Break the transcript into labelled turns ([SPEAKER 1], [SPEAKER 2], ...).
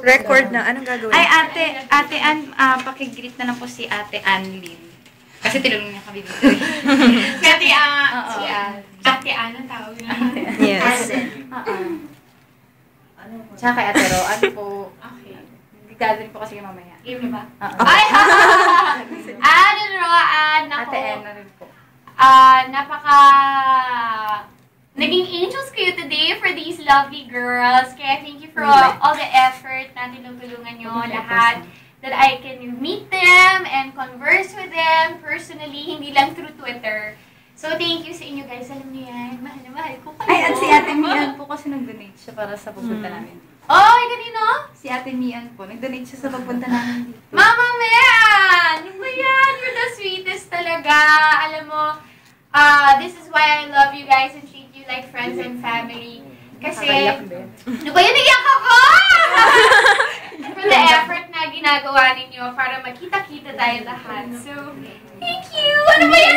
[SPEAKER 1] Record na. Anong gagawin?
[SPEAKER 2] Ay, Ate Ann, pakigreet na lang po si Ate Annlyn. Kasi tinulong niya kami dito.
[SPEAKER 3] Ate Ann ang tawag niya.
[SPEAKER 1] Yes.
[SPEAKER 2] Tsaka kay Ate Ro, ano po?
[SPEAKER 3] Okay.
[SPEAKER 2] Gagawin po kasi kayo mamaya.
[SPEAKER 3] Game na ba?
[SPEAKER 2] Ay!
[SPEAKER 3] Ano, Roan?
[SPEAKER 2] Ate Ann na rin po.
[SPEAKER 3] Naging angels kayo today for these lovely girls. Kaya thank you for all the effort na tinutulungan nyo lahat. That I can meet them and converse with them personally, hindi lang through Twitter. So thank you sa inyo guys. Alam niyo yan, mahal na mahal ko kayo.
[SPEAKER 2] Ay, at si Ate Mian po kasi nag-donate siya para sa pagpunta namin.
[SPEAKER 3] Oh, kanino?
[SPEAKER 2] Si Ate Mian po, nag-donate siya sa pagpunta namin dito.
[SPEAKER 3] Mama Mian! Ano ba yan? You're the sweetest talaga. Alam mo, this is why I love you guys and treat you like friends and family. Kasi, ano ba yun? Iyak ako! For the effort na ginagawa ninyo para magkita-kita tayo lahat. So, thank you! Ano ba yan?